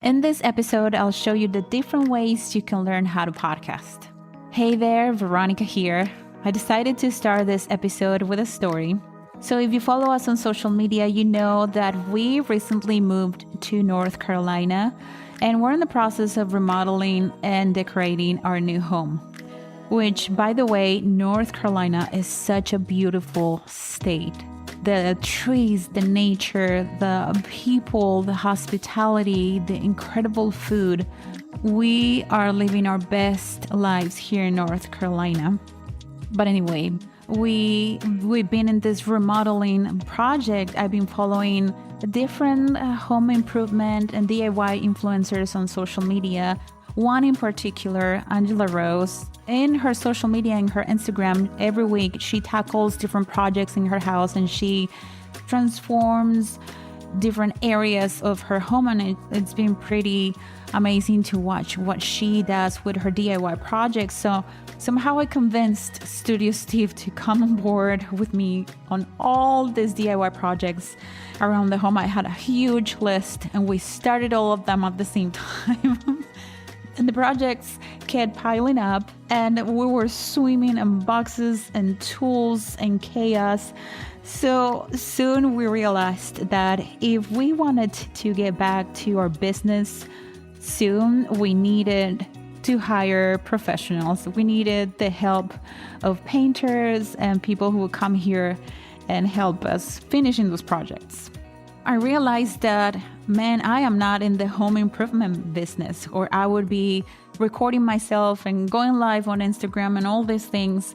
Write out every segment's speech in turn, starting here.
In this episode, I'll show you the different ways you can learn how to podcast. Hey there, Veronica here. I decided to start this episode with a story. So if you follow us on social media, you know that we recently moved to North Carolina and we're in the process of remodeling and decorating our new home. Which, by the way, North Carolina is such a beautiful state. The trees, the nature, the people, the hospitality, the incredible food. We are living our best lives here in North Carolina. But anyway, we've been in this remodeling project. I've been following different home improvement and DIY influencers on social media. One in particular, Angela Rose, in her social media and her Instagram, every week she tackles different projects in her house and she transforms different areas of her home, and it's been pretty amazing to watch what she does with her DIY projects. So somehow I convinced Studio Steve to come on board with me on all these DIY projects around the home. I had a huge list and we started all of them at the same time. And the projects kept piling up and we were swimming in boxes and tools and chaos. So soon we realized that if we wanted to get back to our business soon, we needed to hire professionals. We needed the help of painters and people who would come here and help us finishing those projects. I realized that, man, I am not in the home improvement business, or I would be recording myself and going live on Instagram and all these things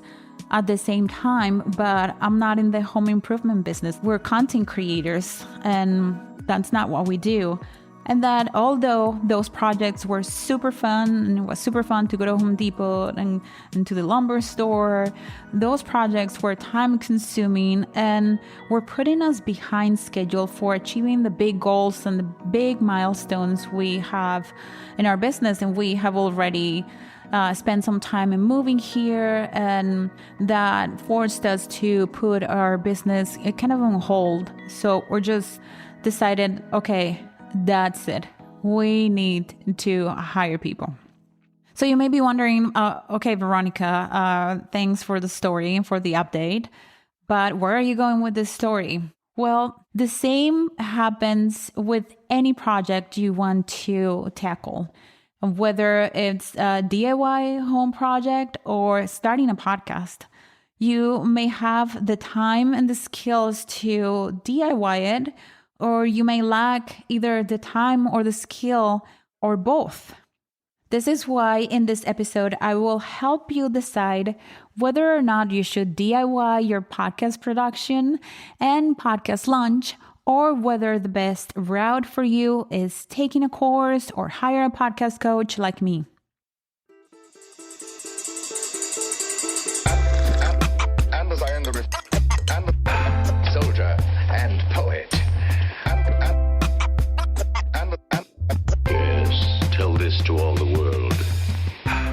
at the same time, but I'm not in the home improvement business. We're content creators, and that's not what we do. And that although those projects were super fun, and it was super fun to go to Home Depot and to the lumber store, those projects were time consuming and were putting us behind schedule for achieving the big goals and the big milestones we have in our business. And we have already spent some time in moving here, and that forced us to put our business kind of on hold. So we're just decided, okay, that's it. We need to hire people. So you may be wondering, okay, Veronica, thanks for the story and for the update, but where are you going with this story? Well, the same happens with any project you want to tackle, whether it's a DIY home project or starting a podcast. You may have the time and the skills to DIY it, or you may lack either the time or the skill or both. This is why in this episode, I will help you decide whether or not you should DIY your podcast production and podcast launch, or whether the best route for you is taking a course or hire a podcast coach like me. And as I end the soldier and poet. Tell this to all the world.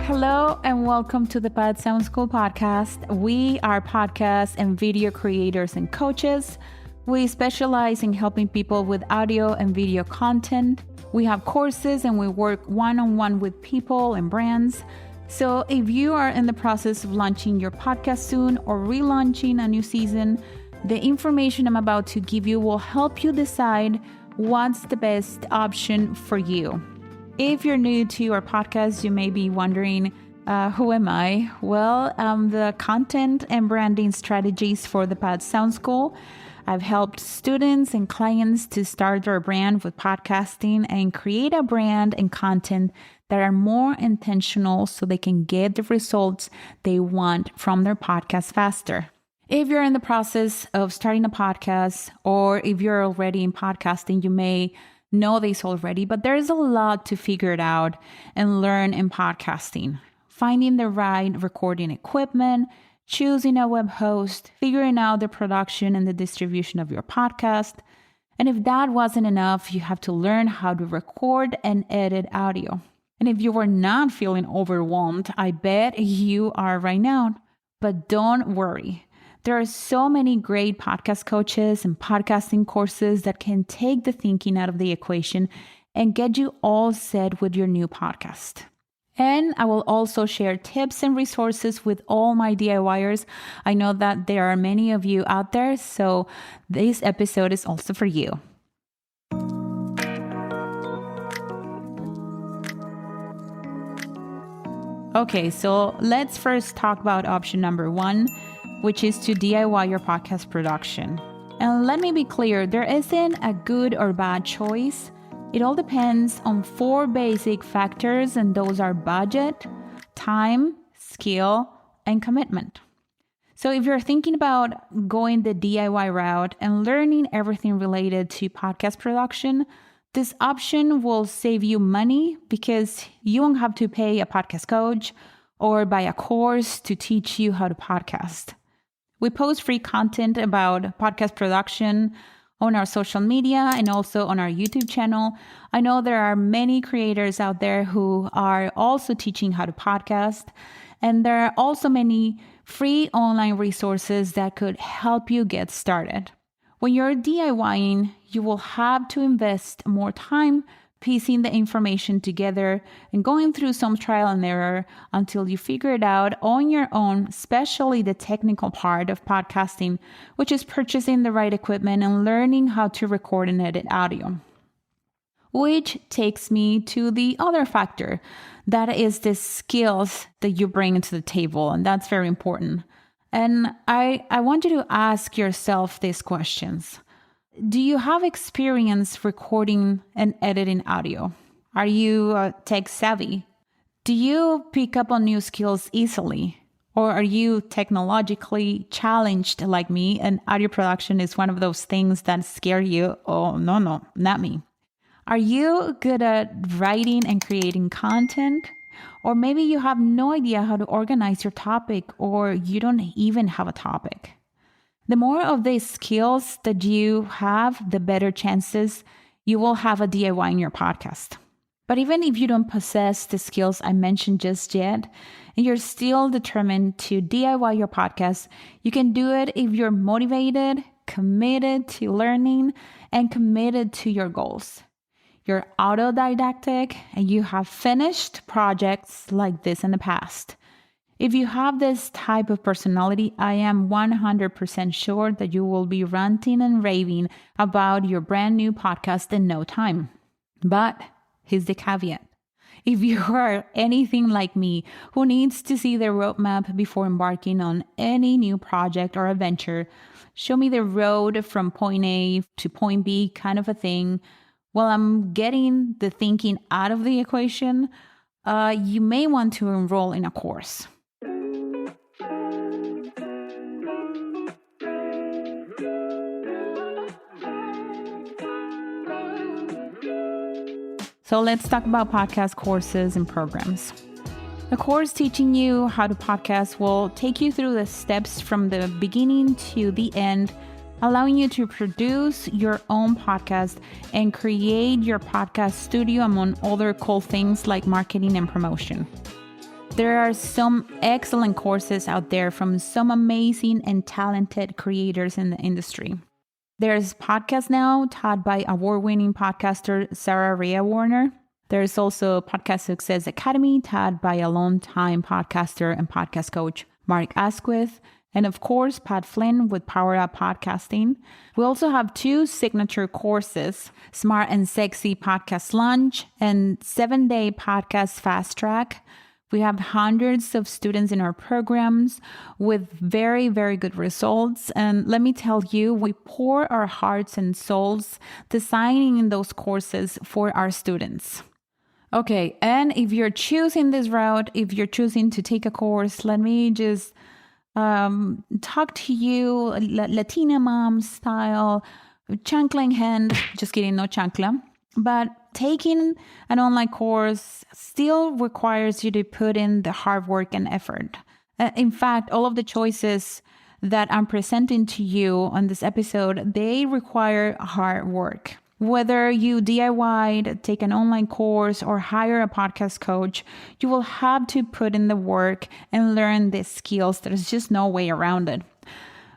Hello and welcome to the Pod Sound School podcast. We are podcast and video creators and coaches. We specialize in helping people with audio and video content. We have courses and we work one-on-one with people and brands. So if you are in the process of launching your podcast soon or relaunching a new season, the information I'm about to give you will help you decide what's the best option for you. If you're new to our podcast, you may be wondering, who am I? Well, I'm the content and branding strategist for the Pod Sound School. I've helped students and clients to start their brand with podcasting and create a brand and content that are more intentional so they can get the results they want from their podcast faster. If you're in the process of starting a podcast, or if you're already in podcasting, you may know this already, but there's a lot to figure it out and learn in podcasting. Finding the right recording equipment, choosing a web host, figuring out the production and the distribution of your podcast. And if that wasn't enough, you have to learn how to record and edit audio. And if you were not feeling overwhelmed, I bet you are right now. But don't worry. There are so many great podcast coaches and podcasting courses that can take the thinking out of the equation and get you all set with your new podcast. And I will also share tips and resources with all my DIYers. I know that there are many of you out there, so this episode is also for you. Okay, so let's first talk about option number 1, which is to DIY your podcast production. And let me be clear, there isn't a good or bad choice. It all depends on 4 basic factors, and those are budget, time, skill, and commitment. So if you're thinking about going the DIY route and learning everything related to podcast production, this option will save you money because you won't have to pay a podcast coach or buy a course to teach you how to podcast. We post free content about podcast production on our social media and also on our YouTube channel. I know there are many creators out there who are also teaching how to podcast, and there are also many free online resources that could help you get started. When you're DIYing, you will have to invest more time piecing the information together and going through some trial and error until you figure it out on your own, especially the technical part of podcasting, which is purchasing the right equipment and learning how to record and edit audio. Which takes me to the other factor, that is the skills that you bring to the table, and that's very important. And I want you to ask yourself these questions. Do you have experience recording and editing audio? Are you tech savvy? Do you pick up on new skills easily? Or are you technologically challenged like me and audio production is one of those things that scare you? Oh, no, not me. Are you good at writing and creating content? Or maybe you have no idea how to organize your topic, or you don't even have a topic. The more of these skills that you have, the better chances you will have a DIY in your podcast. But even if you don't possess the skills I mentioned just yet, and you're still determined to DIY your podcast, you can do it if you're motivated, committed to learning, and committed to your goals. You're autodidactic and you have finished projects like this in the past. If you have this type of personality, I am 100% sure that you will be ranting and raving about your brand new podcast in no time. But here's the caveat. If you are anything like me who needs to see the roadmap before embarking on any new project or adventure, show me the road from point A to point B kind of a thing, while I'm getting the thinking out of the equation, you may want to enroll in a course. So let's talk about podcast courses and programs. The course teaching you how to podcast will take you through the steps from the beginning to the end, allowing you to produce your own podcast and create your podcast studio, among other cool things like marketing and promotion. There are some excellent courses out there from some amazing and talented creators in the industry. There's Podcast Now, taught by award-winning podcaster Sarah Rhea Warner. There's also Podcast Success Academy, taught by a longtime podcaster and podcast coach Mark Asquith. And of course, Pat Flynn with Power Up Podcasting. We also have 2 signature courses, Smart and Sexy Podcast Lunch and 7-Day Podcast Fast Track. We have hundreds of students in our programs with very, very good results. And let me tell you, we pour our hearts and souls designing those courses for our students. Okay, and if you're choosing this route, if you're choosing to take a course, let me just talk to you Latina mom style, chancla in hand. Just kidding, no chancla. But taking an online course still requires you to put in the hard work and effort. In fact, all of the choices that I'm presenting to you on this episode, they require hard work. Whether you DIY, take an online course, or hire a podcast coach, you will have to put in the work and learn these skills. There's just no way around it.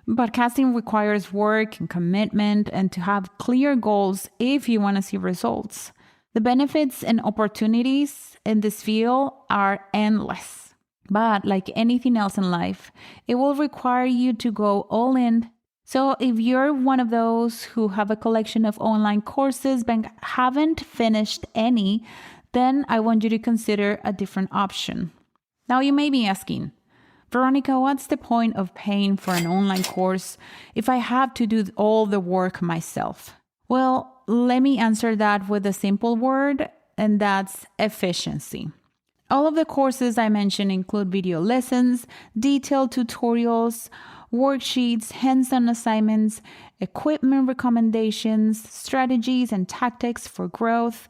Podcasting requires work and commitment and to have clear goals if you want to see results. The benefits and opportunities in this field are endless. But like anything else in life, it will require you to go all in. So if you're one of those who have a collection of online courses but haven't finished any, then I want you to consider a different option. Now you may be asking, Veronica, what's the point of paying for an online course if I have to do all the work myself? Well, let me answer that with a simple word, and that's efficiency. All of the courses I mentioned include video lessons, detailed tutorials, worksheets, hands-on assignments, equipment recommendations, strategies and tactics for growth.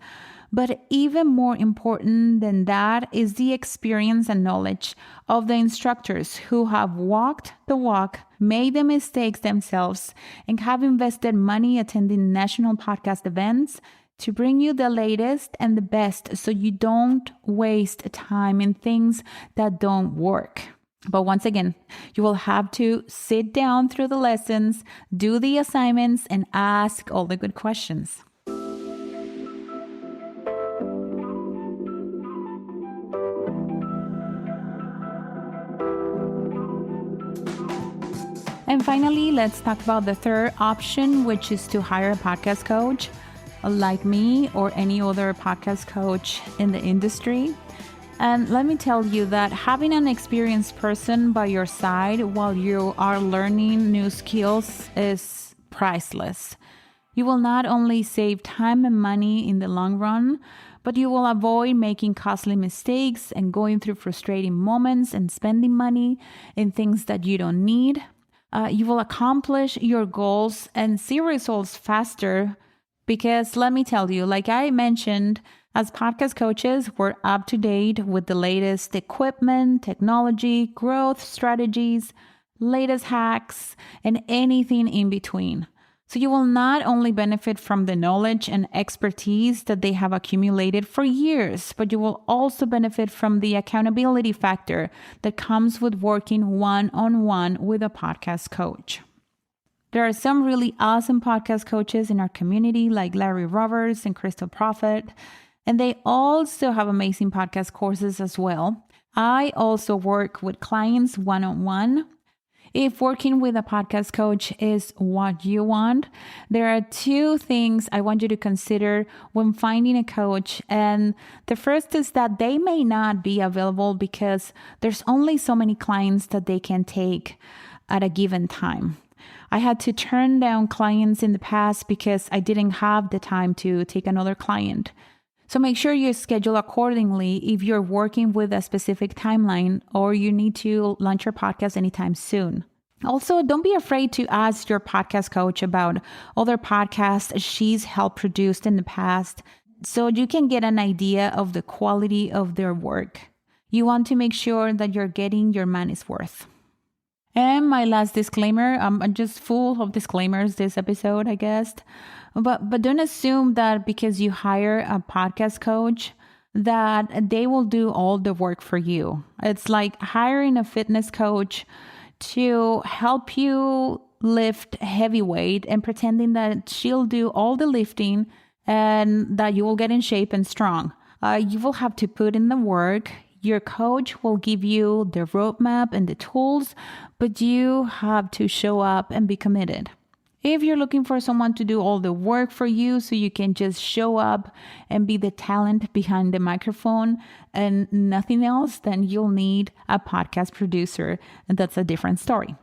But even more important than that is the experience and knowledge of the instructors who have walked the walk, made the mistakes themselves, and have invested money attending national podcast events to bring you the latest and the best so you don't waste time in things that don't work. But once again, you will have to sit down through the lessons, do the assignments, and ask all the good questions. And finally, let's talk about the third option, which is to hire a podcast coach like me or any other podcast coach in the industry. And let me tell you that having an experienced person by your side while you are learning new skills is priceless. You will not only save time and money in the long run, but you will avoid making costly mistakes and going through frustrating moments and spending money in things that you don't need. You will accomplish your goals and see results faster because let me tell you, like I mentioned, as podcast coaches, we're up to date with the latest equipment, technology, growth strategies, latest hacks, and anything in between. So you will not only benefit from the knowledge and expertise that they have accumulated for years, but you will also benefit from the accountability factor that comes with working one-on-one with a podcast coach. There are some really awesome podcast coaches in our community like Larry Roberts and Crystal Prophet, and they also have amazing podcast courses as well. I also work with clients one-on-one. If working with a podcast coach is what you want, there are two things I want you to consider when finding a coach. And the first is that they may not be available because there's only so many clients that they can take at a given time. I had to turn down clients in the past because I didn't have the time to take another client. So make sure you schedule accordingly if you're working with a specific timeline or you need to launch your podcast anytime soon. Also, don't be afraid to ask your podcast coach about other podcasts she's helped produce in the past so you can get an idea of the quality of their work. You want to make sure that you're getting your money's worth. And my last disclaimer, I'm just full of disclaimers this episode, I guess. But don't assume that because you hire a podcast coach that they will do all the work for you. It's like hiring a fitness coach to help you lift heavy weight and pretending that she'll do all the lifting and that you will get in shape and strong. You will have to put in the work. Your coach will give you the roadmap and the tools, but you have to show up and be committed. If you're looking for someone to do all the work for you so you can just show up and be the talent behind the microphone and nothing else, then you'll need a podcast producer, and that's a different story.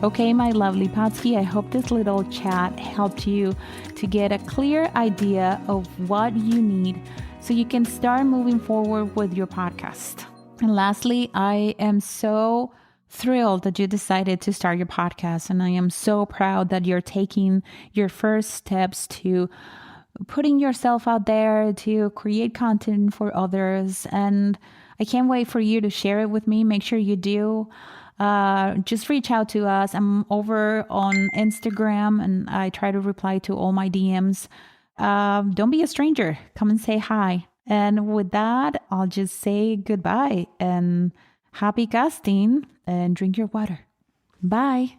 Okay, my lovely Patsky, I hope this little chat helped you to get a clear idea of what you need so you can start moving forward with your podcast. And lastly, I am so thrilled that you decided to start your podcast. And I am so proud that you're taking your first steps to putting yourself out there to create content for others. And I can't wait for you to share it with me. Make sure you do. Just reach out to us. I'm over on Instagram and I try to reply to all my DMs. Don't be a stranger. Come and say hi. And with that, I'll just say goodbye and happy casting and drink your water. Bye.